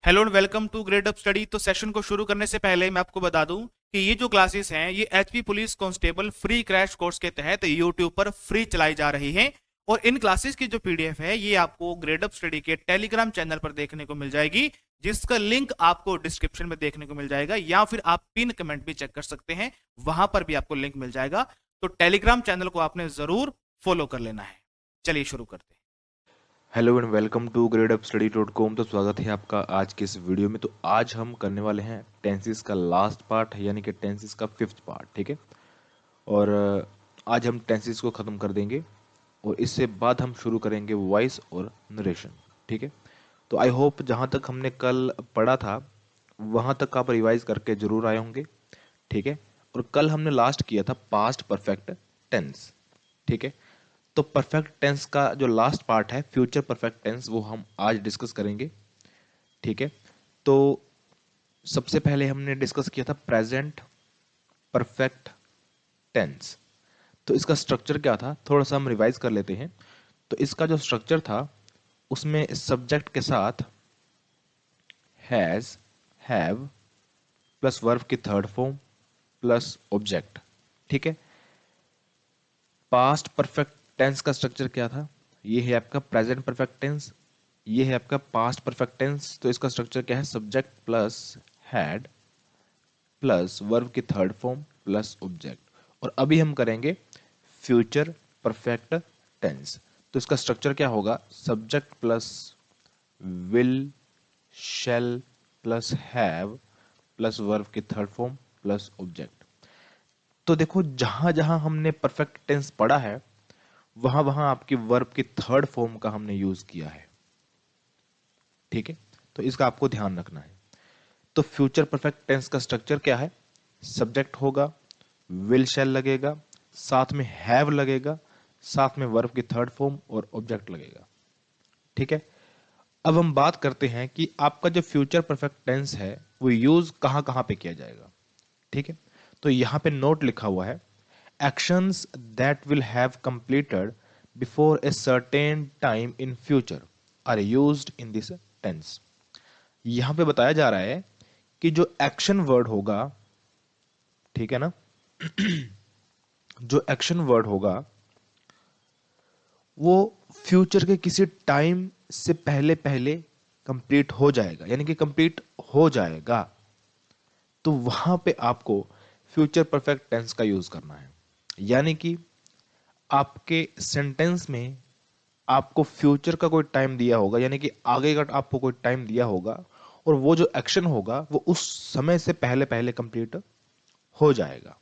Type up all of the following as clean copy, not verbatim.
Hello and welcome to Gradeup study. तो session को शुरू करने से पहले मैं आपको बता दूं कि ये जो क्लासेस हैं ये HP police constable free crash course के तहत यूट्यूब पर फ्री चलाई जा रही हैं। और इन क्लासेस की जो पीडीएफ है ये आपको ग्रेड अप स्टडी के टेलीग्राम चैनल पर देखने को मिल जाएगी, जिसका लिंक आपको डिस्क्रिप्शन में देखने को मिल जाएगा, या फिर आप पिन कमेंट भी चेक कर सकते हैं, वहां पर भी आपको लिंक मिल जाएगा। तो टेलीग्राम चैनल को आपने जरूर फॉलो कर लेना है। चलिए शुरू करते हैं। Hello and welcome to gradeupstudy.com। तो स्वागत है आपका आज के इस वीडियो में। तो आज हम करने वाले हैं टेंसेस का लास्ट पार्ट, यानी कि टेंसेस का 5th पार्ट। ठीक है, और आज हम टेंसेस को ख़त्म कर देंगे और इससे बाद हम शुरू करेंगे वॉइस और नरेशन। ठीक है, तो आई होप जहाँ तक हमने कल पढ़ा था वहाँ तक आप रिवाइज करके ज़रूर आए होंगे। ठीक है, और कल हमने लास्ट किया था पास्ट परफेक्ट टेंस। ठीक है, तो परफेक्ट टेंस का जो लास्ट पार्ट है फ्यूचर परफेक्ट टेंस, वो हम आज डिस्कस करेंगे। ठीक है, तो सबसे पहले हमने डिस्कस किया था प्रेजेंट परफेक्ट टेंस। तो इसका स्ट्रक्चर क्या था, थोड़ा सा हम रिवाइज कर लेते हैं। तो इसका जो स्ट्रक्चर था उसमें सब्जेक्ट के साथ हैज, हैव प्लस वर्ब की थर्ड फॉर्म प्लस ऑब्जेक्ट। ठीक है, पास्ट परफेक्ट टेंस का स्ट्रक्चर क्या था, ये है आपका प्रेजेंट परफेक्ट टेंस, ये है आपका पास्ट परफेक्ट टेंस। तो इसका स्ट्रक्चर क्या है, subject plus had plus verb की थर्ड फॉर्म प्लस ऑब्जेक्ट। और अभी हम करेंगे फ्यूचर परफेक्ट टेंस। तो इसका स्ट्रक्चर क्या होगा, subject plus will shell plus have plus verb की थर्ड फॉर्म प्लस ऑब्जेक्ट। तो देखो जहां जहां हमने परफेक्ट टेंस पढ़ा है वहां वहां आपकी वर्ब की थर्ड फॉर्म का हमने यूज किया है। ठीक है, तो इसका आपको ध्यान रखना है। तो फ्यूचर परफेक्ट टेंस का स्ट्रक्चर क्या है, सब्जेक्ट होगा, विल शैल लगेगा, साथ में हैव लगेगा, साथ में वर्ब की थर्ड फॉर्म और ऑब्जेक्ट लगेगा। ठीक है, अब हम बात करते हैं कि आपका जो फ्यूचर परफेक्ट टेंस है वो यूज कहां कहां पे किया जाएगा। ठीक है, तो यहां पे नोट लिखा हुआ है, actions that will have completed before a certain time in future are used in this tense. यहां पे बताया जा रहा है कि जो एक्शन वर्ड होगा, ठीक है ना, जो एक्शन वर्ड होगा वो फ्यूचर के किसी टाइम से पहले पहले कंप्लीट हो जाएगा, यानी कि कंप्लीट हो जाएगा। तो वहां पे आपको फ्यूचर परफेक्ट टेंस का यूज करना है। यानी कि आपके सेंटेंस में आपको फ्यूचर का कोई टाइम दिया होगा, यानी कि आगे का आपको कोई टाइम दिया होगा, और वो जो एक्शन होगा वो उस समय से पहले पहले कंप्लीट हो जाएगा।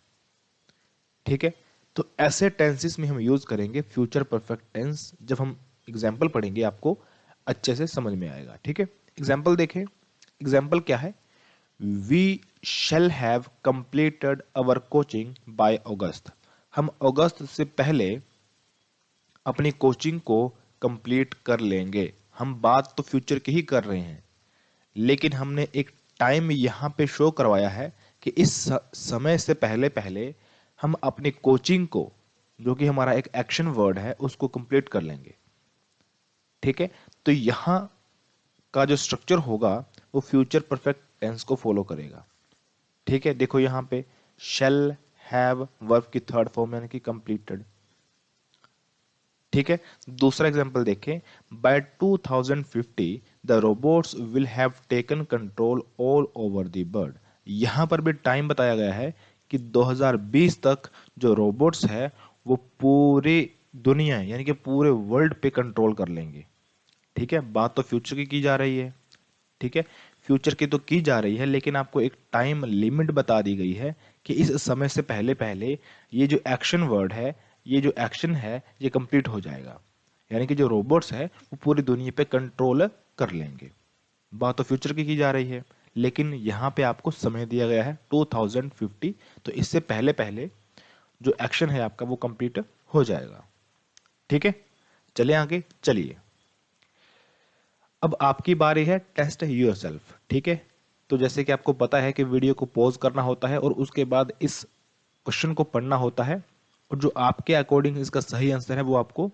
ठीक है, तो ऐसे टेंसेस में हम यूज करेंगे फ्यूचर परफेक्ट टेंस। जब हम एग्जाम्पल पढ़ेंगे आपको अच्छे से समझ में आएगा। ठीक है, एग्जाम्पल देखें। एग्जाम्पल क्या है, we shall have completed our coaching by August. हम अगस्त से पहले अपनी कोचिंग को कंप्लीट कर लेंगे। हम बात तो फ्यूचर की ही कर रहे हैं, लेकिन हमने एक टाइम यहां पे शो करवाया है कि इस समय से पहले पहले हम अपनी कोचिंग को, जो कि हमारा एक एक्शन वर्ड है, उसको कंप्लीट कर लेंगे। ठीक है, तो यहां का जो स्ट्रक्चर होगा वो फ्यूचर परफेक्ट टेंस को फॉलो करेगा। ठीक है, देखो यहां पे शेल हैव वर्ब की थर्ड फॉर्म यानी कि कंप्लीटेड। ठीक है, दूसरा एग्जांपल देखें, by 2050 the robots will have taken control all over the world. यहां पर भी टाइम बताया गया है कि 2020 तक जो रोबोट्स है वो पूरी दुनिया यानी कि पूरे वर्ल्ड पे कंट्रोल कर लेंगे। ठीक है, बात तो फ्यूचर की जा रही है। ठीक है, फ्यूचर की तो की जा रही है, लेकिन आपको एक टाइम लिमिट बता दी गई है कि इस समय से पहले पहले ये जो एक्शन वर्ड है, ये जो एक्शन है, ये कंप्लीट हो जाएगा। यानी कि जो रोबोट्स है वो पूरी दुनिया पे कंट्रोल कर लेंगे। बात तो फ्यूचर की जा रही है, लेकिन यहाँ पे आपको समय दिया गया है 2050। तो इससे पहले पहले जो एक्शन है आपका वो कंप्लीट हो जाएगा। ठीक है, चले आगे, चलिए अब आपकी बारी है टेस्ट योरसेल्फ। ठीक है, तो जैसे कि आपको पता है कि वीडियो को पॉज करना होता है और उसके बाद इस क्वेश्चन को पढ़ना होता है, और जो आपके अकॉर्डिंग इसका सही आंसर है वो आपको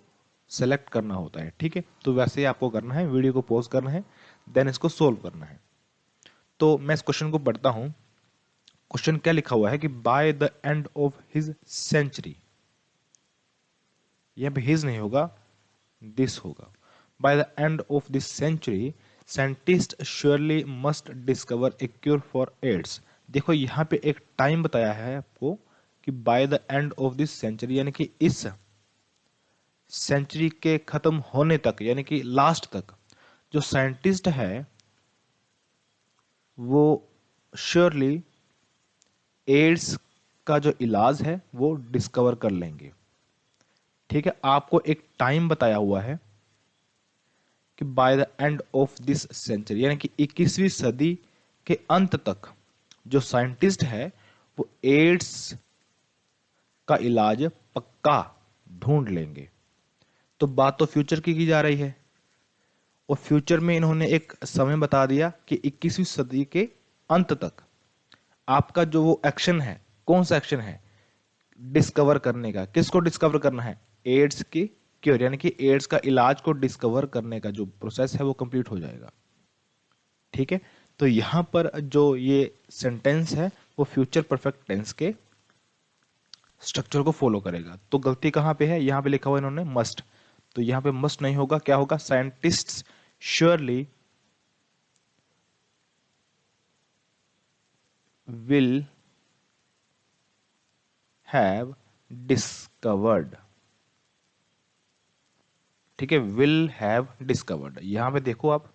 सेलेक्ट करना होता है। ठीक है, तो वैसे ही आपको करना है, वीडियो को पॉज करना है, देन इसको सोल्व करना है। तो मैं इस क्वेश्चन को पढ़ता हूं। क्वेश्चन क्या लिखा हुआ है कि by the end of his century, यहां पे हिज नहीं होगा, दिस होगा। By the end of this century scientist surely must discover a cure for AIDS. देखो यहाँ पे एक टाइम बताया है आपको कि by the end of this century, यानी कि इस सेंचुरी के खत्म होने तक, यानी कि लास्ट तक जो साइंटिस्ट है वो श्योरली एड्स का जो इलाज है वो डिस्कवर कर लेंगे। ठीक है, आपको एक टाइम बताया हुआ है कि by the end of this century, यानी कि 21वीं सदी के अंत तक जो साइंटिस्ट है वो एड्स का इलाज पक्का ढूंढ लेंगे। तो बात तो फ्यूचर की जा रही है, और फ्यूचर में इन्होंने एक समय बता दिया कि 21वीं सदी के अंत तक आपका जो वो एक्शन है, कौन सा एक्शन है, डिस्कवर करने का। किसको डिस्कवर करना है? एड्स की क्योर, यानी कि एड्स का इलाज को डिस्कवर करने का जो प्रोसेस है वो कंप्लीट हो जाएगा। ठीक है, तो यहां पर जो ये सेंटेंस है वो फ्यूचर परफेक्ट टेंस के स्ट्रक्चर को फॉलो करेगा। तो गलती कहां पे है? यहां पे लिखा हुआ इन्होंने मस्ट, तो यहां पे मस्ट नहीं होगा, क्या होगा? Scientists surely will have discovered. ठीक है, विल हैव डिस्कवर्ड। यहां पे देखो आप,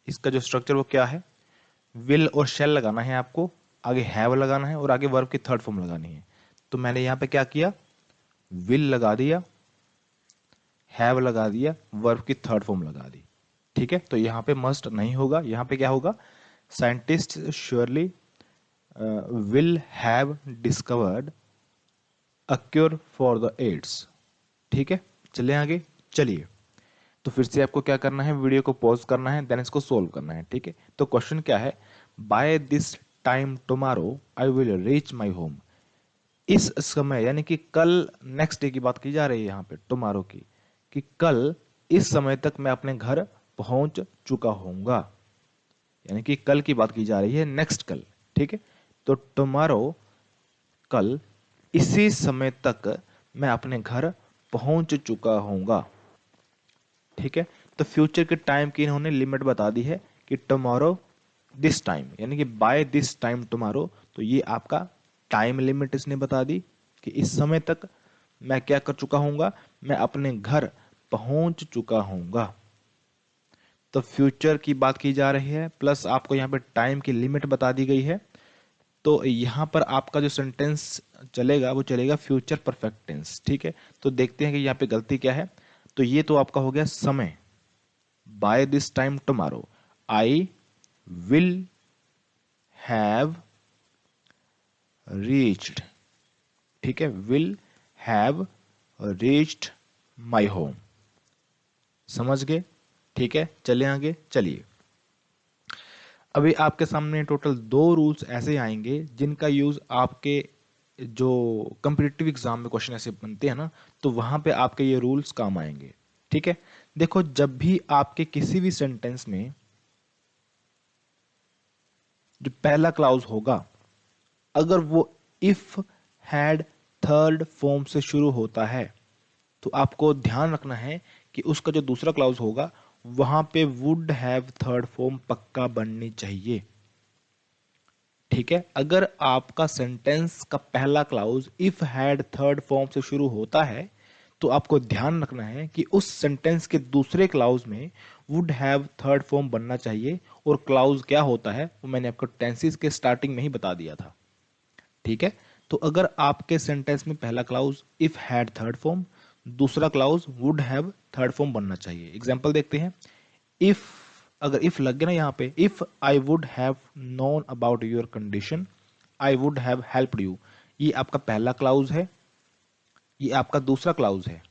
इसका जो स्ट्रक्चर वो क्या है, विल और शैल लगाना है आपको, आगे हैव लगाना है और आगे वर्ब की थर्ड फॉर्म लगानी है। तो मैंने यहां पे क्या किया, विल लगा दिया, हैव लगा दिया, वर्ब की थर्ड फॉर्म लगा दी। ठीक है, तो यहां पे मस्ट नहीं होगा, यहां पे क्या होगा? Scientist surely will have discovered a cure for the AIDS. ठीक है, चलिए आगे। चलिए, तो फिर से आपको क्या करना है, वीडियो को पॉज करना है, देन इसको सोल्व करना है। ठीक है, तो क्वेश्चन क्या है, by this time tomorrow I will reach my home. इस समय यानी कि कल, नेक्स्ट डे की बात की जा रही है यहाँ पे, टुमारो की, कि कल इस समय तक मैं अपने घर पहुंच चुका होऊंगा, यानी कि कल की बात की जा रही है, नेक्स्ट कल। ठीक है, तो टुमारो, कल इसी समय तक मैं अपने घर पहुंच चुका होऊंगा। ठीक है, तो फ्यूचर के टाइम की इन्होंने लिमिट बता दी है कि टुमारो दिस टाइम, यानी कि बाय दिस टाइम टुमारो, तो ये आपका टाइम लिमिट इसने बता दी कि इस समय तक मैं क्या कर चुका हूंगा, मैं अपने घर पहुंच चुका हूंगा। तो फ्यूचर की बात की जा रही है, प्लस आपको यहाँ पे टाइम की लिमिट बता दी गई है। तो यहाँ पर आपका जो सेंटेंस चलेगा वो चलेगा फ्यूचर परफेक्ट टेंस। ठीक है, तो देखते हैं कि यहाँ पे गलती क्या है। तो ये तो आपका हो गया समय, by this time tomorrow I will have reached. ठीक है, will have reached my home. समझ गए? ठीक है, चलिए आगे। चलिए, अभी आपके सामने टोटल 2 रूल्स ऐसे आएंगे जिनका यूज आपके जो कम्पिटिटिव एग्जाम में क्वेश्चन ऐसे बनते हैं ना, तो वहां पे आपके ये रूल्स काम आएंगे। ठीक है, देखो, जब भी आपके किसी भी सेंटेंस में जो पहला क्लाउज होगा, अगर वो इफ हैड थर्ड फॉर्म से शुरू होता है, तो आपको ध्यान रखना है कि उसका जो दूसरा क्लाउज होगा वहां पे वुड हैव थर्ड फॉर्म पक्का बननी चाहिए। ठीक है, अगर आपका सेंटेंस का पहला clause if had third form से शुरू होता है, तो आपको ध्यान रखना है कि उस सेंटेंस के दूसरे क्लाउज में वुड हैव थर्ड फॉर्म बनना चाहिए। और क्लाउज क्या होता है वो मैंने आपको टेंसेस के स्टार्टिंग में ही बता दिया था। ठीक है, तो अगर आपके सेंटेंस में पहला clause if had third form, दूसरा clause would have third form बनना चाहिए। एग्जांपल देखते हैं। इफ, अगर इफ लग गया ना यहाँ पे, if I would have known about your condition I would have helped you, ये आपका पहला क्लाउज है, ये आपका दूसरा क्लाउज है।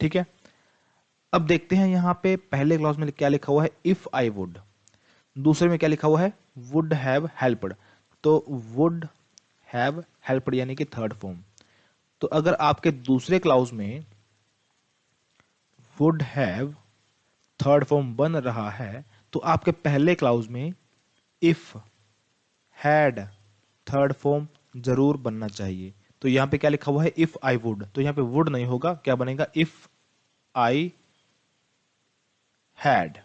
ठीक है, अब देखते हैं यहाँ पे पहले क्लाउज में क्या लिखा हुआ है, इफ आई वुड, दूसरे में क्या लिखा हुआ है, वुड हैव हेल्प्ड। तो वुड हैव हेल्प्ड यानी कि थर्ड फॉर्म। तो अगर आपके दूसरे क्लाउज में वुड हैव थर्ड फॉर्म बन रहा है, तो आपके पहले क्लाउज में इफ हैड थर्ड फॉर्म जरूर बनना चाहिए। तो यहां पे क्या लिखा हुआ है, इफ आई वुड, तो यहां पे वुड नहीं होगा, क्या बनेगा, इफ आई हैड।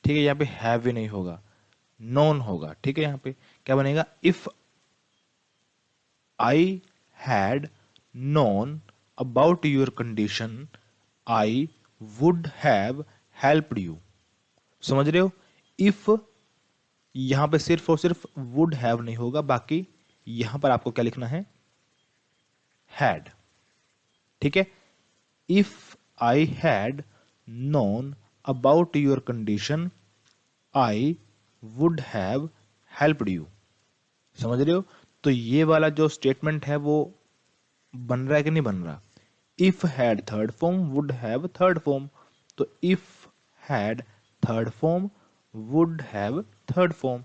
ठीक है, यहां पे हैव भी नहीं होगा, नॉन होगा। ठीक है, यहां पे क्या बनेगा, if I had non about your condition I would have helped you. समझ रहे हो, इफ यहां पे सिर्फ और सिर्फ वुड हैव नहीं होगा, बाकी यहां पर आपको क्या लिखना है, हैड। ठीक है, if I had known about your condition I would have helped you. समझ रहे हो, तो ये वाला जो स्टेटमेंट है वो बन रहा है कि नहीं बन रहा, if had third form would have third form, तो if had third form would have third form.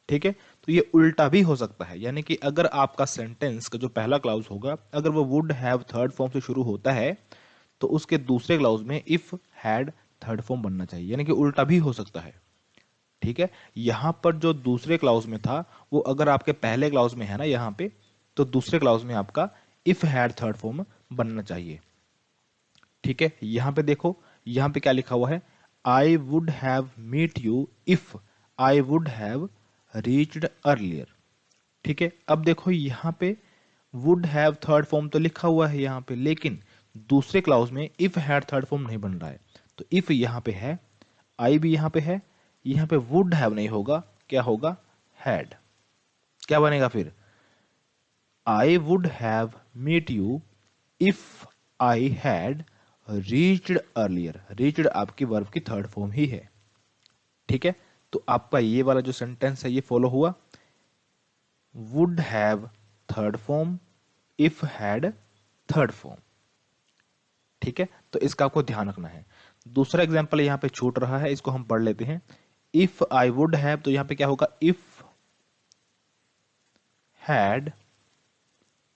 ठीक है, तो ये उल्टा भी हो सकता है, यानी कि अगर आपका सेंटेंस का जो पहला क्लाउज होगा अगर वो वुड हैव थर्ड फॉर्म से शुरू होता है तो उसके दूसरे क्लाउज में इफ हैड थर्ड फॉर्म बनना चाहिए, यानी कि उल्टा भी हो सकता है। ठीक है, यहां पर जो दूसरे क्लाउज में था वो अगर आपके पहले क्लाउज में है ना यहां पे, तो दूसरे क्लाउज में आपका इफ हैड थर्ड फॉर्म बनना चाहिए। ठीक है, यहां पे देखो, यहां पे क्या लिखा हुआ है, I would have meet you if I would have reached earlier. ठीक है, अब देखो यहां पे वुड हैव थर्ड फॉर्म तो लिखा हुआ है यहां पे, लेकिन दूसरे क्लाउज में इफ हैड थर्ड फॉर्म नहीं बन रहा है। तो इफ यहां पे है, आई भी यहां पे है, यहां पे वुड हैव नहीं होगा, क्या होगा, हैड। क्या बनेगा फिर, I would have meet you if I had reached earlier. Reached आपकी वर्ब की थर्ड फॉर्म ही है। ठीक है, तो आपका ये वाला जो सेंटेंस है ये फॉलो हुआ, would have third form if had third form. ठीक है, तो इसका आपको ध्यान रखना है। दूसरा एग्जांपल यहां पे छूट रहा है, इसको हम पढ़ लेते हैं। इफ आई वुड हैव, तो यहां पे क्या होगा, if had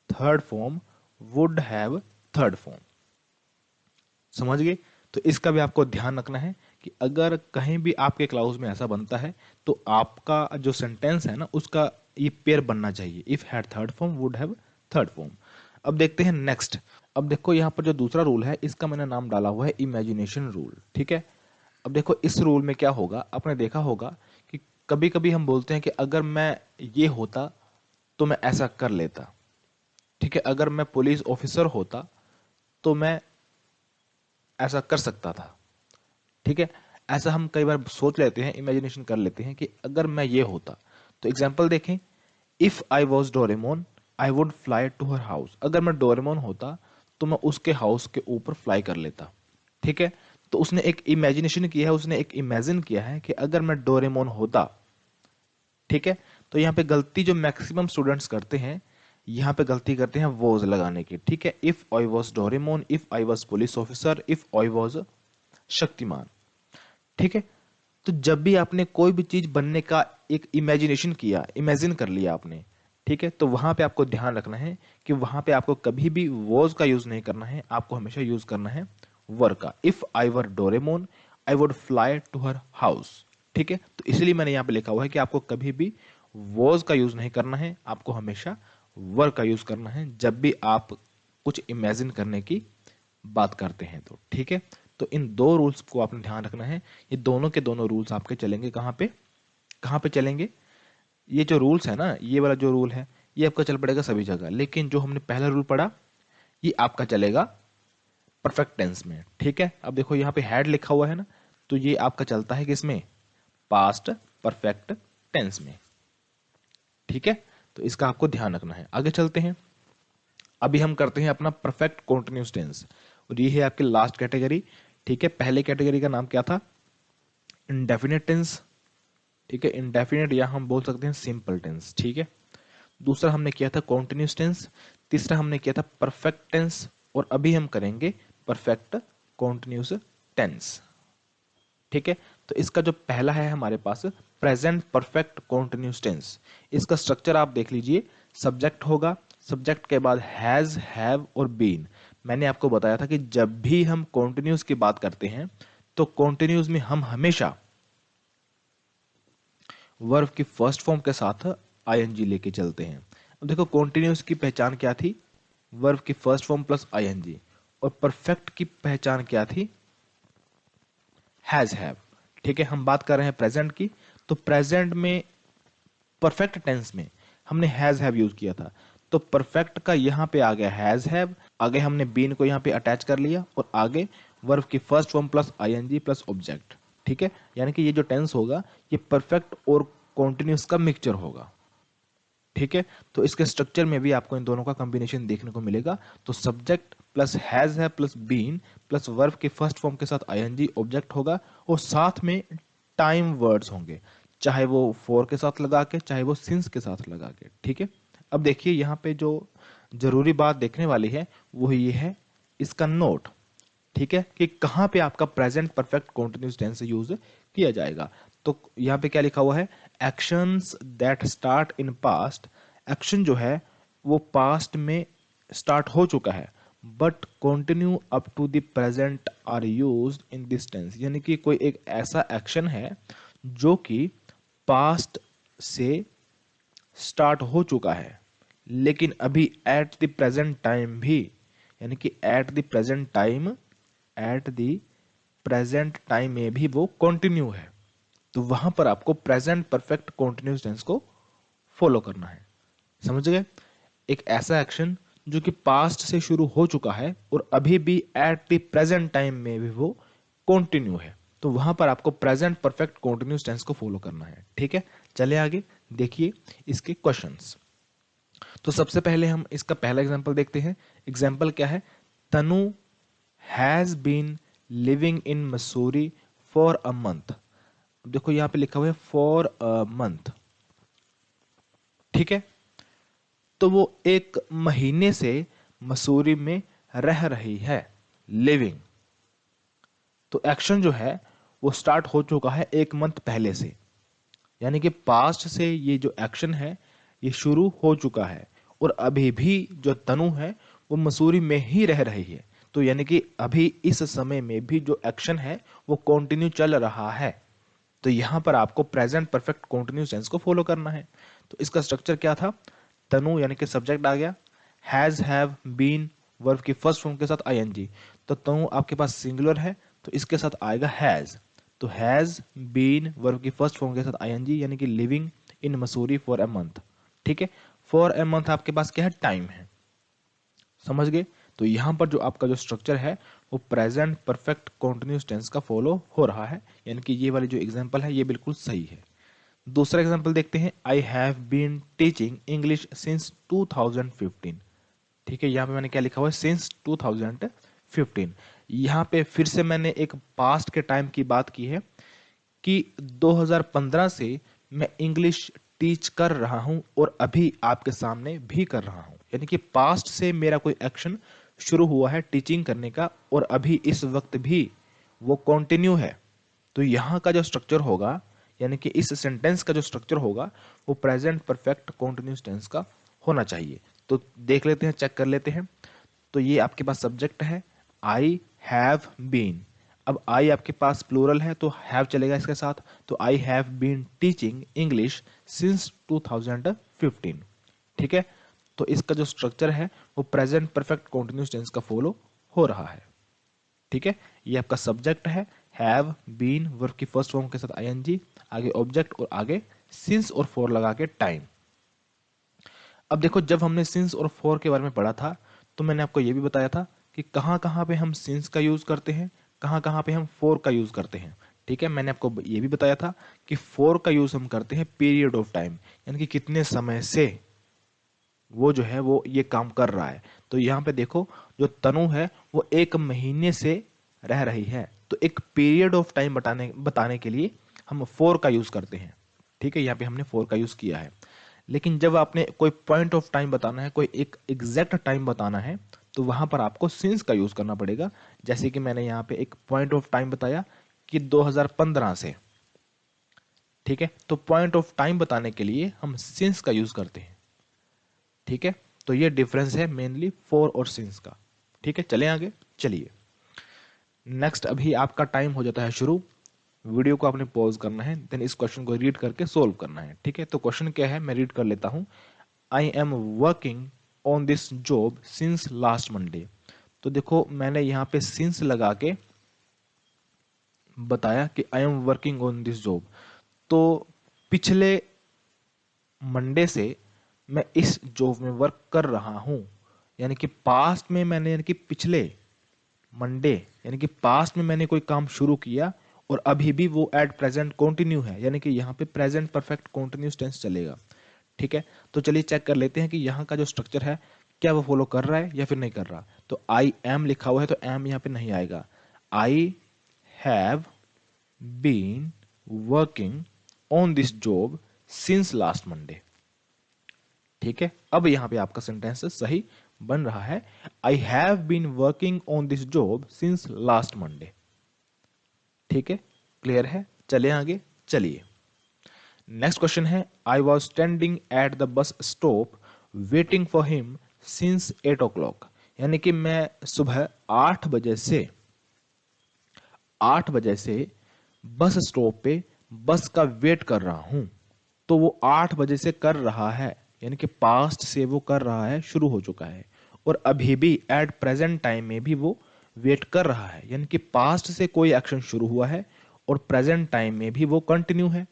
third form would have third form. समझ गए, तो इसका भी आपको ध्यान रखना है कि अगर कहीं भी आपके क्लाउज में ऐसा बनता है तो आपका जो सेंटेंस है ना उसका ये पेयर बनना चाहिए, if had third form would have third form. अब देखते हैं नेक्स्ट। अब देखो यहाँ पर जो दूसरा रूल है इसका मैंने नाम डाला हुआ है इमेजिनेशन रूल। ठीक है, अब देखो इस रूल में क्या होगा, आपने देखा होगा कि कभी कभी हम बोलते हैं कि अगर मैं ये होता तो मैं ऐसा कर लेता। ठीक है, अगर मैं पुलिस ऑफिसर होता तो मैं ऐसा कर सकता था। ठीक है, ऐसा हम कई बार सोच लेते हैं, इमेजिनेशन कर लेते हैं कि अगर मैं ये होता। तो एग्जाम्पल देखें, if I was Doraemon I would fly to her house. अगर मैं डोरेमोन होता तो मैं उसके हाउस के ऊपर फ्लाई कर लेता। ठीक है, तो उसने एक इमेजिनेशन किया है, उसने एक इमेजिन किया है कि अगर मैं डोरेमोन होता। ठीक है, तो यहाँ पे गलती जो मैक्सिमम स्टूडेंट्स करते हैं, यहाँ पे गलती करते हैं वॉज लगाने की। ठीक है, if I was Doraemon, if I was police officer, if I was Shaktimaan. ठीक है, तो जब भी आपने कोई भी चीज बनने का एक इमेजिनेशन किया, इमेजिन कर लिया आपने, ठीक है, तो वहां पे आपको ध्यान रखना है कि वहां पे आपको कभी भी वॉज का यूज नहीं करना है, आपको हमेशा यूज करना है वर का। If I were Doraemon I would fly to her house. ठीक है, तो इसलिए मैंने यहाँ पे लिखा हुआ है कि आपको कभी भी वॉज का यूज नहीं करना है, आपको हमेशा वर का यूज करना है जब भी आप कुछ इमेजिन करने की बात करते हैं। तो ठीक है, तो इन दो रूल्स को आपने ध्यान रखना है। ये दोनों के दोनों रूल्स आपके चलेंगे कहाँ पे चलेंगे, ये जो रूल्स है ना, ये वाला जो रूल है ये आपका चल पड़ेगा सभी जगह, लेकिन जो हमने पहला रूल पढ़ा ये आपका चलेगा परफेक्ट टेंस में। ठीक है, अब देखो यहाँ पे हैड लिखा हुआ है ना, तो ये आपका चलता है किसमें, पास्ट परफेक्ट टेंस में। ठीक है, तो इसका आपको ध्यान रखना है। आगे चलते हैं, अभी हम करते हैं अपना परफेक्ट कॉन्टिन्यूस टेंस, और ये है आपकी लास्ट कैटेगरी। ठीक है, पहले कैटेगरी का नाम क्या था, इंडेफिनिट टेंस। ठीक है, इंडेफिनिट या हम बोल सकते हैं सिंपल टेंस। ठीक है, दूसरा हमने किया था कॉन्टिन्यूस टेंस, तीसरा हमने किया था परफेक्ट टेंस, और अभी हम करेंगे परफेक्ट कॉन्टिन्यूस टेंस। ठीक है, तो इसका जो पहला है हमारे पास प्रेजेंट परफेक्ट कॉन्टिन्यूस टेंस। इसका स्ट्रक्चर आप देख लीजिए, सब्जेक्ट होगा, सब्जेक्ट के बाद हैज, हैव और बीन। मैंने आपको बताया था कि जब भी हम कॉन्टिन्यूस की बात करते हैं तो कॉन्टिन्यूस में हम हमेशा वर्ब की फर्स्ट फॉर्म के साथ आईएनजी लेके चलते हैं। अब देखो कॉन्टिन्यूस की पहचान क्या थी, वर्ब की फर्स्ट फॉर्म प्लस आईएनजी, और परफेक्ट की पहचान क्या थी, हैज हैव। ठीक है, हम बात कर रहे हैं प्रेजेंट की, तो प्रेजेंट में परफेक्ट टेंस में हमने हैज हैव यूज किया था, तो परफेक्ट का यहाँ पे आ गया हैज हैव, आगे हमने बीन को यहाँ पे अटैच कर लिया, और आगे वर्ब की first form plus ING plus object. ठीक है, यानी कि ये जो टेंस होगा ये परफेक्ट और कॉन्टिन्यूस का मिक्सचर होगा। ठीक है, तो इसके स्ट्रक्चर में भी आपको इन दोनों का कॉम्बिनेशन देखने को मिलेगा। तो सब्जेक्ट प्लस हैज है प्लस बीन प्लस वर्ब के फर्स्ट फॉर्म के साथ आईएनजी ऑब्जेक्ट होगा, और साथ में टाइम वर्ड्स होंगे, चाहे वो फॉर के साथ लगा के, चाहे वो सिंस के साथ लगा के। ठीक है, अब देखिए यहाँ पे जो जरूरी बात देखने वाली है वो ये है इसका नोट। ठीक है, कि कहाँ पे आपका present perfect continuous tense use किया जाएगा। तो यहाँ पे क्या लिखा हुआ है, actions that start in past. Action जो है वो पास्ट में स्टार्ट हो चुका है, but continue up to the present are used in this tense. यानी कि कोई एक ऐसा एक्शन है जो कि पास्ट से स्टार्ट हो चुका है, लेकिन अभी एट द प्रेजेंट टाइम भी, यानी कि एट द प्रेजेंट टाइम में भी वो कंटिन्यू है। तो वहां पर आपको प्रेजेंट परफेक्ट कंटिन्यूस टेंस को फॉलो करना है। समझ गए, एक ऐसा एक्शन जो कि पास्ट से शुरू हो चुका है और अभी भी एट द प्रेजेंट टाइम में भी वो कंटिन्यू है, तो वहां पर आपको प्रेजेंट परफेक्ट कंटिन्यूस टेंस को फॉलो करना है। ठीक है, चले आगे देखिए इसके क्वेश्चंस। तो सबसे पहले हम इसका पहला एग्जांपल देखते हैं। एग्जांपल क्या है, Tanu has been living in Mussoorie for a month. देखो यहां पे लिखा हुआ है फॉर अ मंथ। ठीक है, तो वो एक महीने से मसूरी में रह रही है, लिविंग। तो एक्शन जो है वो स्टार्ट हो चुका है एक मंथ पहले से, यानी कि पास्ट से ये जो एक्शन है ये शुरू हो चुका है, और अभी भी जो तनु है वो मसूरी में ही रह रही है। तो यानी कि अभी इस समय में भी जो एक्शन है वो कंटिन्यू चल रहा है। तो यहां पर आपको प्रेजेंट परफेक्ट कंटिन्यूस टेंस को फॉलो करना है। तो इसका स्ट्रक्चर क्या था, तनु यानी कि सब्जेक्ट आ गया, हैज हैव बीन वर्ब की फर्स्ट फॉर्म के साथ आईएनजी। तो तनु आपके पास सिंगुलर है तो इसके साथ आएगा हैज, तो हैज बीन वर्ब की फर्स्ट फॉर्म के साथ आईएनजी, यानी कि living in Mussoorie for a month. ठीक है, फॉर ए मंथ आपके पास क्या है, टाइम है। समझ गए, तो यहां पर जो आपका जो स्ट्रक्चर है वो प्रेजेंट परफेक्ट कंटिन्यूस टेंस का फॉलो हो रहा है, यानी कि ये वाली जो एग्जांपल है ये बिल्कुल सही है। दूसरा एग्जांपल देखते हैं, I have been teaching English since 2015। ठीक है, यहाँ पे मैंने क्या लिखा हुआ है, सिंस 2015। यहाँ पे फिर से मैंने एक पास्ट के टाइम की बात की है कि 2015 से मैं इंग्लिश टीच कर रहा हूं और अभी आपके सामने भी कर रहा हूं, यानी कि पास्ट से मेरा कोई एक्शन शुरू हुआ है टीचिंग करने का और अभी इस वक्त भी वो कंटिन्यू है। तो यहाँ का जो स्ट्रक्चर होगा, यानी कि इस सेंटेंस का जो स्ट्रक्चर होगा वो प्रेजेंट परफेक्ट कंटिन्यूस टेंस का होना चाहिए। तो देख लेते हैं, चेक कर लेते हैं। तो ये आपके पास सब्जेक्ट है, आई हैव बीन। अब आई आपके पास प्लूरल है तो हैव चलेगा इसके साथ, तो I have been teaching English since 2015। ठीक है, तो इसका जो स्ट्रक्चर है वो प्रेजेंट परफेक्ट कंटिन्यूस टेंस का फॉलो हो रहा है। ठीक है, ये आपका सब्जेक्ट है, हैव बीन वर्ब की फर्स्ट फॉर्म के साथ आईएनजी, आगे ऑब्जेक्ट और आगे सिंस और फॉर लगा के टाइम। अब देखो जब हमने सिंस और फॉर के बारे में पढ़ा था तो मैंने आपको ये भी बताया था कि कहाँ कहाँ पे हम सिंस का यूज करते हैं, कहाँ कहाँ पे हम फॉर का यूज करते हैं। ठीक है, मैंने आपको ये भी बताया था कि फॉर का यूज हम करते हैं पीरियड ऑफ टाइम, यानी कि कितने समय से वो जो है वो ये काम कर रहा है। तो यहाँ पे देखो जो तनु है वो एक महीने से रह रही है, तो एक पीरियड ऑफ टाइम बताने के लिए हम फॉर का यूज करते हैं। ठीक है, यहाँ पे हमने फॉर का यूज किया है। लेकिन जब आपने कोई पॉइंट ऑफ टाइम बताना है, कोई एक एग्जैक्ट टाइम बताना है, तो वहां पर आपको सिंस का यूज करना पड़ेगा। जैसे कि मैंने यहाँ पे एक पॉइंट ऑफ टाइम बताया कि 2015 से। ठीक है, तो पॉइंट ऑफ टाइम बताने के लिए हम सिंस का यूज करते हैं। ठीक है, तो ये डिफरेंस है मेनली फॉर और सिंस का। ठीक है, चलें आगे, चलिए नेक्स्ट। अभी आपका टाइम हो जाता है शुरू। वीडियो को आपने पॉज करना है, देन इस क्वेश्चन को रीड करके सोल्व करना है। ठीक है, तो क्वेश्चन क्या है, मैं रीड कर लेता हूँ। I am working on this job since last Monday. तो देखो मैंने यहाँ पे सिंस लगा के बताया कि I am working on this job, तो पिछले मंडे से मैं इस जॉब में वर्क कर रहा हूं, यानी कि पास्ट में मैंने, यानी कि पिछले मंडे, यानी कि पास्ट में मैंने कोई काम शुरू किया और अभी भी वो एट प्रेजेंट कंटिन्यू है, यानी कि यहाँ पे प्रेजेंट परफेक्ट कंटिन्यूअस टेंस चलेगा। ठीक है, तो चलिए चेक कर लेते हैं कि यहाँ का जो स्ट्रक्चर है क्या वो फॉलो कर रहा है या फिर नहीं कर रहा। तो आई एम लिखा हुआ है तो एम यहाँ पे नहीं आएगा। I have been working on this job since last Monday. ठीक है, अब यहां पे आपका सेंटेंस सही बन रहा है। I have been working on this job since last Monday. ठीक है, क्लियर है, चले आगे चलिए। नेक्स्ट क्वेश्चन है, I was standing at the bus stop waiting for him since 8 o'clock। यानी कि मैं सुबह 8 बजे से बस स्टॉप पे बस का वेट कर रहा हूं। तो वो 8 बजे से कर रहा है, यानी कि पास्ट से वो कर रहा है, शुरू हो चुका है, और अभी भी एट प्रेजेंट टाइम में भी वो वेट कर रहा है, यानी कि पास्ट से कोई एक्शन शुरू हुआ है और प्रेजेंट टाइम में भी वो कंटिन्यू है।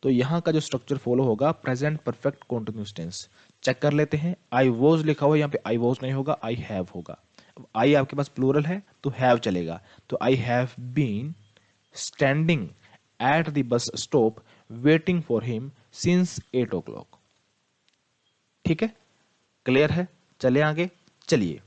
तो यहाँ का जो स्ट्रक्चर फॉलो होगा present perfect continuous tense. Check कर लेते हैं, आई वॉज लिखा हुआ है, यहाँ पे आई वॉज नहीं होगा, आई हैव होगा। अब आई आपके पास प्लूरल है तो हैव चलेगा, तो I have been standing at the bus stop waiting for him since 8 o'clock। ठीक है, क्लियर है, चले आगे चलिए।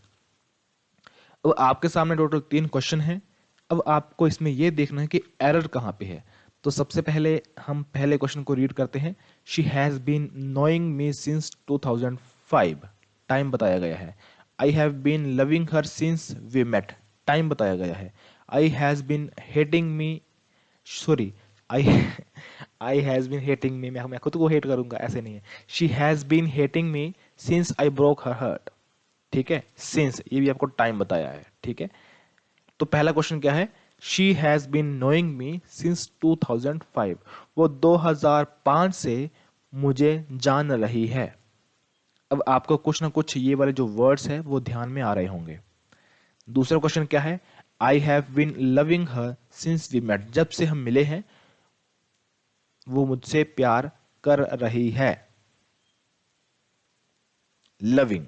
अब आपके सामने टोटल 3 क्वेश्चन हैं। अब आपको इसमें यह देखना है कि एरर कहां पे है। तो सबसे पहले हम पहले क्वेश्चन को रीड करते हैं। She has been knowing me since 2005, time बताया गया है। I have been loving her since we met, time बताया गया है। I has been hating me, sorry, I I has been hating me, मैं खुद को हेट करूंगा, ऐसे नहीं है। She has been hating me since I broke her heart. ठीक है, सिंस ये भी आपको टाइम बताया है। ठीक है, तो पहला क्वेश्चन क्या है, she has been knowing me since 2005, वो 2005 से मुझे जान रही है। अब आपको कुछ ना कुछ ये वाले जो वर्ड्स है वो ध्यान में आ रहे होंगे। दूसरा क्वेश्चन क्या है, I have been loving her since we met, जब से हम मिले हैं वो मुझसे प्यार कर रही है, लविंग।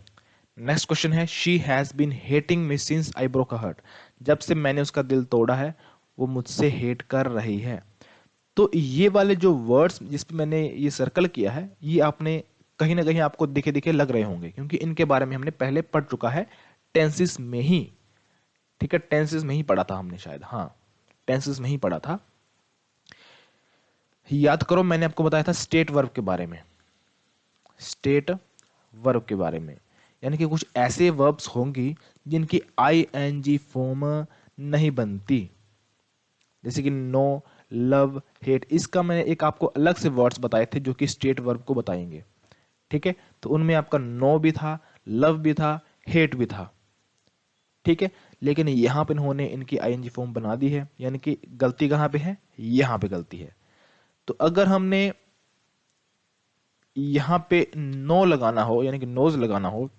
नेक्स्ट क्वेश्चन है, she has been hating me since I broke a heart, जब से मैंने उसका दिल तोड़ा है वो मुझसे हेट कर रही है। तो ये वाले जो वर्ड्स जिस पे मैंने ये सर्कल किया है, ये आपने कहीं ना कहीं आपको दिखे दिखे लग रहे होंगे, क्योंकि इनके बारे में हमने पहले पढ़ चुका है टेंसेस में ही। ठीक है, टेंसेस में ही पढ़ा था हमने शायद, हाँ टेंसेस में ही पढ़ा था। याद करो, मैंने आपको बताया था स्टेट वर्ब के बारे में, स्टेट वर्ब के बारे में, यानी कि कुछ ऐसे वर्ब्स होंगी जिनकी आईएनजी फॉर्म नहीं बनती, जैसे कि नो, लव, हेट। इसका मैंने एक आपको अलग से वर्ड्स बताए थे जो कि स्टेट वर्ब को बताएंगे। ठीक है, तो उनमें आपका नो भी था, लव भी था, हेट भी था। ठीक है, लेकिन यहां पे इन्होंने इनकी आईएनजी फॉर्म बना दी है, यानी कि गलती कहां पे है, यहां पे गलती है। तो अगर हमने यहां पे नो लगाना हो, यानी कि नोज लगाना हो,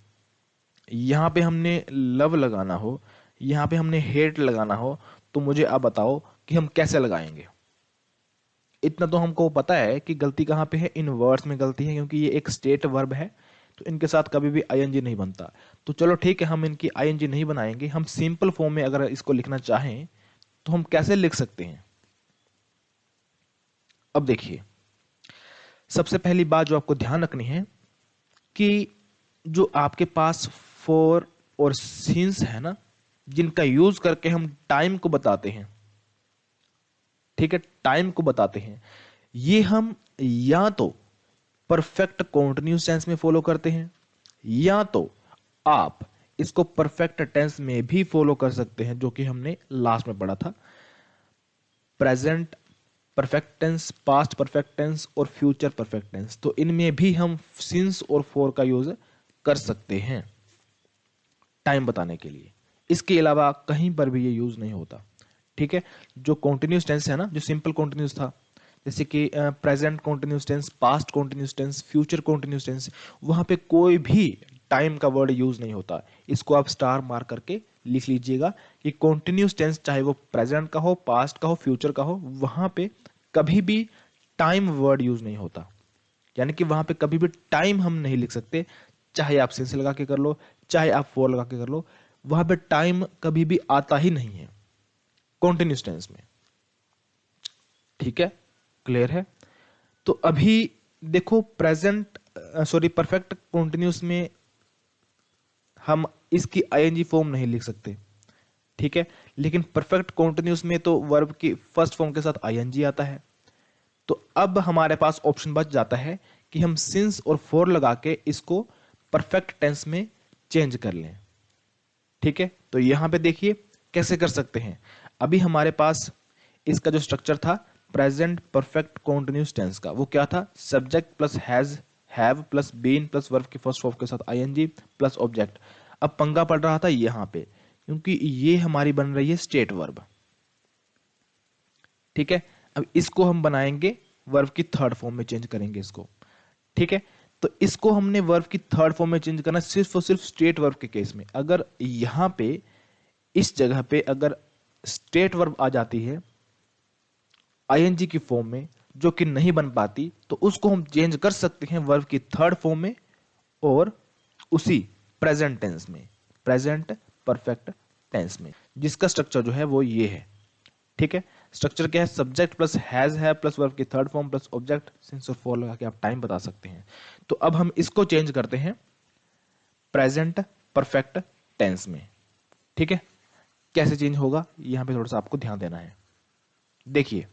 यहां पे हमने लव लगाना हो, यहां पे हमने हेट लगाना हो, तो मुझे आप बताओ कि हम कैसे लगाएंगे। इतना तो हमको पता है कि गलती कहां पे है, इन वर्ड्स में गलती है, क्योंकि ये एक स्टेट वर्ब है तो इनके साथ कभी भी आईएनजी नहीं बनता। तो चलो ठीक है, हम इनकी आईएनजी नहीं बनाएंगे। हम सिंपल फॉर्म में अगर इसको लिखना चाहें तो हम कैसे लिख सकते हैं। अब देखिए, सबसे पहली बात जो आपको ध्यान रखनी है कि जो आपके पास फॉर और सिंस है ना, जिनका यूज करके हम टाइम को बताते हैं, ठीक है, टाइम को बताते हैं, ये हम या तो परफेक्ट कॉन्टिन्यूस टेंस में फॉलो करते हैं, या तो आप इसको परफेक्ट टेंस में भी फॉलो कर सकते हैं, जो कि हमने लास्ट में पढ़ा था, present perfect tense, past perfect tense और फ्यूचर परफेक्ट टेंस। तो इनमें भी हम सिंस और फॉर का यूज कर सकते हैं टाइम बताने के लिए। इसके अलावा कहीं पर भी ये यूज नहीं होता। ठीक है। जो कॉन्टिन्यूस टेंस है ना, जो सिंपल कॉन्टिन्यूस था, जैसे कि present continuous tense, past continuous tense, future continuous tense, वहां पे कोई भी टाइम का वर्ड यूज नहीं होता। इसको आप स्टार मार्क करके लिख लीजिएगा कि कॉन्टिन्यूस टेंस चाहे वो प्रेजेंट का हो, पास्ट का हो, फ्यूचर का हो, वहां पे कभी भी टाइम वर्ड यूज नहीं होता। यानी कि वहां पे कभी भी टाइम हम नहीं लिख सकते, चाहे आप सिंस लगा के कर लो, चाहे आप फॉर लगा के कर लो, वहां पे टाइम कभी भी आता ही नहीं है कॉन्टिन्यूस टेंस में। ठीक है, क्लियर है। तो अभी देखो प्रेजेंट सॉरी परफेक्ट कॉन्टिन्यूस में हम इसकी आईएनजी फॉर्म नहीं लिख सकते, ठीक है। लेकिन परफेक्ट कॉन्टिन्यूस में तो वर्ब की फर्स्ट फॉर्म के साथ आईएनजी आता है। तो अब हमारे पास ऑप्शन बच जाता है कि हम सिंस और फॉर लगा के इसको परफेक्ट टेंस में चेंज कर लें। ठीक है, तो यहां पे देखिए कैसे कर सकते हैं। अभी हमारे पास इसका जो स्ट्रक्चर था प्रेजेंट परफेक्ट कॉन्टिन्यूस टेंस का, वो क्या था, subject plus has, have plus been plus verb की फर्स्ट फॉर्म के साथ आईएनजी प्लस ऑब्जेक्ट। अब पंगा पड़ रहा था यहां पे, क्योंकि ये हमारी बन रही है स्टेट वर्ब। ठीक है, अब इसको हम बनाएंगे वर्ब की थर्ड फॉर्म में, चेंज करेंगे इसको। ठीक है, तो इसको हमने वर्ब की थर्ड फॉर्म में चेंज करना सिर्फ और सिर्फ स्टेट वर्ब के केस में। अगर यहां पे इस जगह पे अगर स्टेट वर्ब आ जाती है आईएनजी की फॉर्म में, जो कि नहीं बन पाती, तो उसको हम चेंज कर सकते हैं वर्ब की थर्ड फॉर्म में और उसी प्रेजेंट टेंस में, प्रेजेंट परफेक्ट टेंस में, जिसका स्ट्रक्चर जो है वो ये है। ठीक है, स्ट्रक्चर क्या है, सब्जेक्ट प्लस हैज है प्लस वर्ब की third form plus object since और फॉर लगा के आप टाइम बता सकते हैं। तो अब हम इसको चेंज करते हैं प्रेजेंट परफेक्ट टेंस में। ठीक है, कैसे चेंज होगा यहां पे थोड़ा सा आपको ध्यान देना है। देखिए,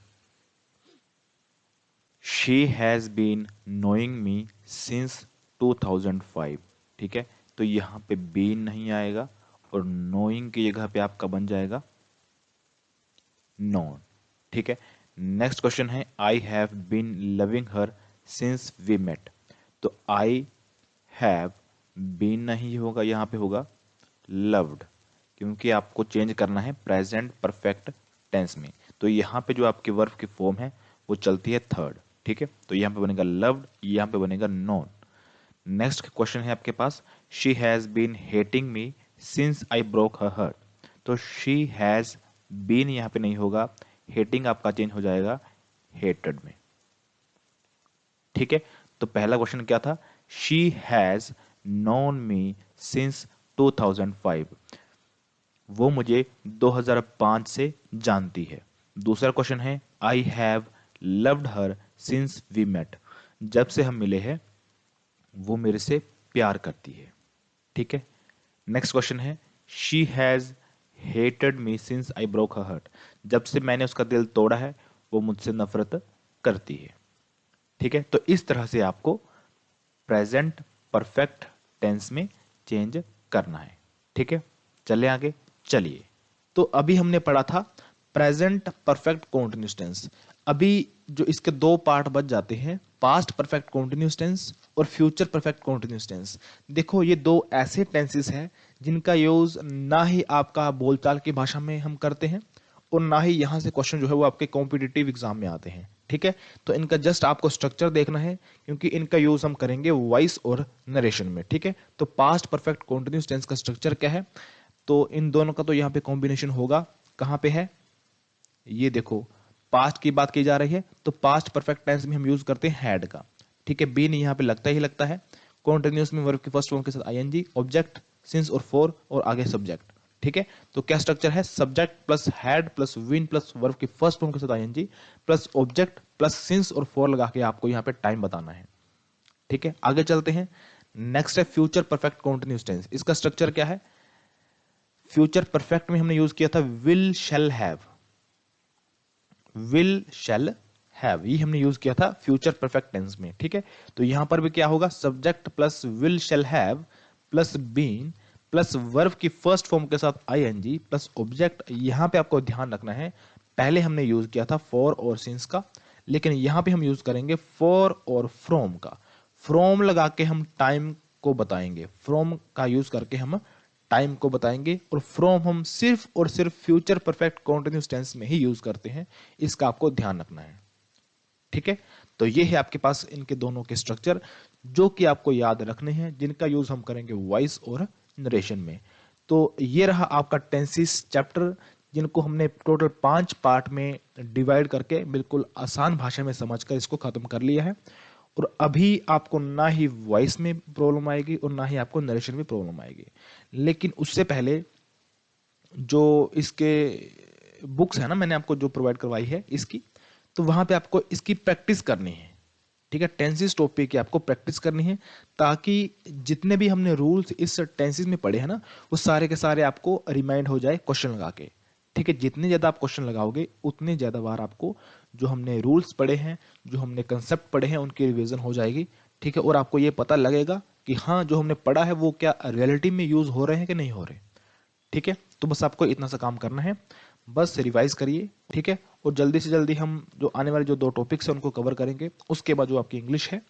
she has been knowing me since 2005। ठीक है, तो यहां पे बीन नहीं आएगा और नोइंग की जगह पे आपका बन जाएगा नॉन। ठीक है, नेक्स्ट क्वेश्चन है I have been loving her since we met. तो आई हैव बीन नहीं होगा, यहां पे होगा लव्ड, क्योंकि आपको चेंज करना है प्रेजेंट परफेक्ट टेंस में। तो यहां पे जो आपकी वर्ब की फॉर्म है वो चलती है थर्ड। ठीक है, तो यहां पे बनेगा लव्ड, यहां पे बनेगा नॉन। नेक्स्ट क्वेश्चन है आपके पास, she has been hating me since I broke her heart. तो शी हैज बीन यहां पे नहीं होगा, हेटिंग आपका चेंज हो जाएगा हेटेड में। ठीक है, तो पहला क्वेश्चन क्या था, she has known me since 2005, वो मुझे 2005 से जानती है। दूसरा क्वेश्चन है I have loved her since we met, जब से हम मिले हैं वो मेरे से प्यार करती है। ठीक है, नेक्स्ट क्वेश्चन है she has hated me since I broke her heart, जब से मैंने उसका दिल तोड़ा है वो मुझसे नफरत करती है। ठीक है, तो इस तरह से आपको प्रेजेंट परफेक्ट टेंस में चेंज करना है। ठीक है, चले आगे, चलिए। तो अभी हमने पढ़ा था प्रेजेंट परफेक्ट कॉन्टिन्यूस टेंस। अभी जो इसके दो पार्ट बच जाते हैं, पास्ट परफेक्ट कॉन्टिन्यूस टेंस और फ्यूचर परफेक्ट कॉन्टिन्यूस टेंस। देखो ये दो ऐसे टेंसेस हैं जिनका यूज ना ही आपका बोलचाल की भाषा में हम करते हैं और ना ही यहां से क्वेश्चन जो है वो आपके कॉम्पिटिटिव एग्जाम में आते हैं। ठीक है, तो इनका जस्ट आपको स्ट्रक्चर देखना है, क्योंकि इनका यूज हम करेंगे वॉइस और नरेशन में। ठीक है, तो पास्ट परफेक्ट कॉन्टिन्यूस टेंस का स्ट्रक्चर क्या है, तो इन दोनों का तो यहाँ पे कॉम्बिनेशन होगा, कहां पे है, ये देखो पास्ट की बात की जा रही है तो पास्ट परफेक्ट टेंस में हम यूज करते हैं हैड का। ठीक है, बीन यहाँ पे लगता ही लगता है। कॉन्टिन्यूस में वर्ब की फर्स्ट फॉर्म के साथ आईएनजी, ऑब्जेक्ट सिंस और फॉर और आगे सब्जेक्ट। ठीक है, तो क्या स्ट्रक्चर है, subject plus had plus been plus verb की फर्स्ट फॉर्म के साथ ING plus object plus since और फॉर लगा के आपको यहाँ पे टाइम बताना है। ठीक है, आगे चलते हैं। नेक्स्ट है फ्यूचर परफेक्ट कॉन्टिन्यूस टेंस। इसका स्ट्रक्चर क्या है, फ्यूचर परफेक्ट में हमने यूज किया था will shall have, will shall have ये हमने यूज किया था फ्यूचर परफेक्ट टेंस में। ठीक है, तो यहां पर भी क्या होगा, subject plus will shall have plus been plus verb की फर्स्ट फॉर्म के साथ आईएनजी प्लस ऑब्जेक्ट। यहां पे आपको ध्यान रखना है, पहले हमने यूज किया था फॉर और सिंस का, लेकिन यहां पे हम यूज करेंगे फॉर और फ्रॉम का। फ्रॉम लगा के हम टाइम को बताएंगे, फ्रॉम का यूज करके हम टाइम को बताएंगे, और फ्रॉम हम सिर्फ और सिर्फ फ्यूचर परफेक्ट कॉन्टिन्यूस टेंस में ही यूज करते हैं, इसका आपको ध्यान रखना है। ठीक है, तो ये है आपके पास इनके दोनों के स्ट्रक्चर जो कि आपको याद रखने हैं, जिनका यूज हम करेंगे वॉइस और नरेशन में। तो ये रहा आपका टेंसेस चैप्टर, जिनको हमने टोटल 5 पार्ट में डिवाइड करके बिल्कुल आसान भाषा में समझकर इसको खत्म कर लिया है। और अभी आपको ना ही वॉइस में प्रॉब्लम आएगी और ना ही आपको नरेशन में प्रॉब्लम आएगी। लेकिन उससे पहले जो इसके बुक्स है ना, मैंने आपको जो प्रोवाइड करवाई है इसकी, तो वहां पे आपको इसकी प्रैक्टिस करनी है। ठीक है, टेंसेस टॉपिक की आपको प्रैक्टिस करनी है, ताकि जितने भी हमने रूल्स इस टेंसेस में पढ़े हैं ना, वो सारे के सारे आपको रिमाइंड हो जाए क्वेश्चन लगा के। ठीक है, जितने ज़्यादा आप क्वेश्चन लगाओगे उतने ज़्यादा बार आपको जो हमने रूल्स पढ़े हैं, जो हमने कंसेप्ट पढ़े हैं, उनकी रिवीजन हो जाएगी। ठीक है, और आपको ये पता लगेगा कि हाँ जो हमने पढ़ा है वो क्या रियलिटी में यूज़ हो रहे हैं कि नहीं हो रहे। ठीक है, तो बस आपको इतना सा काम करना है, बस रिवाइज करिए। ठीक है, और जल्दी से जल्दी हम जो आने वाले जो 2 टॉपिक्स हैं उनको कवर करेंगे, उसके बाद जो आपकी इंग्लिश है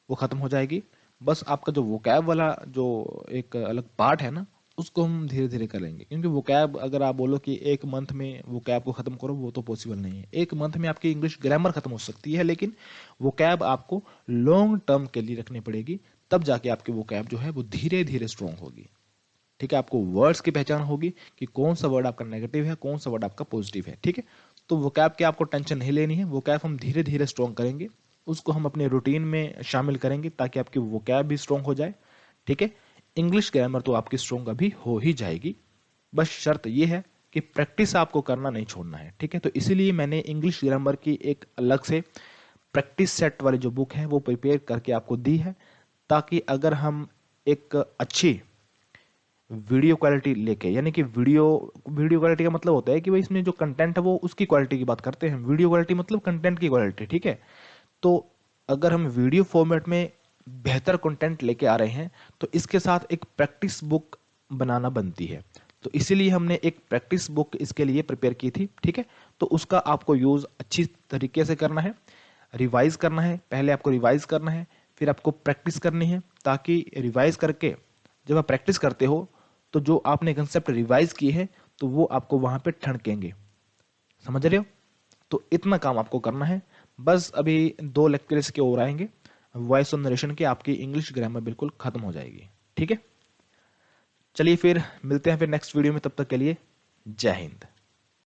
वो खत्म हो जाएगी। बस आपका जो वोकैब वाला जो एक अलग पार्ट है ना, उसको हम धीरे धीरे करेंगे, क्योंकि वोकैब अगर आप बोलो कि 1 मंथ में वोकैब को खत्म करो, वो तो पॉसिबल नहीं है। 1 मंथ में आपकी इंग्लिश ग्रामर खत्म हो सकती है, लेकिन वोकैब आपको लॉन्ग टर्म के लिए रखनी पड़ेगी, तब जाके आपकी वोकैब जो है वो धीरे धीरे स्ट्रॉन्ग होगी। ठीक है, आपको वर्ड्स की पहचान होगी कि कौन सा वर्ड आपका नेगेटिव है, कौन सा वर्ड आपका पॉजिटिव है। ठीक है, तो वोकैब की आपको टेंशन नहीं लेनी है, वोकैब हम धीरे धीरे स्ट्रॉन्ग करेंगे, उसको हम अपने रूटीन में शामिल करेंगे ताकि आपकी वोकैब भी स्ट्रॉन्ग हो जाए। ठीक है, इंग्लिश ग्रामर तो आपकी स्ट्रॉन्ग अभी हो ही जाएगी, बस शर्त यह है कि प्रैक्टिस आपको करना नहीं छोड़ना है। ठीक है, तो इसीलिए मैंने इंग्लिश ग्रामर की एक अलग से प्रैक्टिस सेट वाली जो बुक है वो प्रिपेयर करके आपको दी है, ताकि अगर हम एक अच्छी वीडियो क्वालिटी लेके, यानी कि वीडियो क्वालिटी का मतलब होता है कि भाई इसमें जो कंटेंट है वो उसकी क्वालिटी की बात करते हैं, वीडियो क्वालिटी मतलब कंटेंट की क्वालिटी। ठीक है, तो अगर हम वीडियो फॉर्मेट में बेहतर कंटेंट लेके आ रहे हैं तो इसके साथ एक प्रैक्टिस बुक बनाना बनती है, तो इसीलिए हमने एक प्रैक्टिस बुक इसके लिए प्रिपेयर की थी। ठीक है, तो उसका आपको यूज अच्छी तरीके से करना है, रिवाइज करना है, पहले आपको रिवाइज करना है, फिर आपको प्रैक्टिस करनी है, ताकि रिवाइज करके जब आप प्रैक्टिस करते हो तो जो आपने कंसेप्ट रिवाइज किए हैं तो वो आपको वहां पे ठनकेंगे। समझ रहे हो? तो इतना काम आपको करना है। बस अभी 2 लेक्चर्स के और आएंगे वॉइस और नरेशन के, आपकी इंग्लिश ग्रामर बिल्कुल खत्म हो जाएगी। ठीक है, चलिए फिर मिलते हैं फिर नेक्स्ट वीडियो में, तब तक के लिए जय हिंद।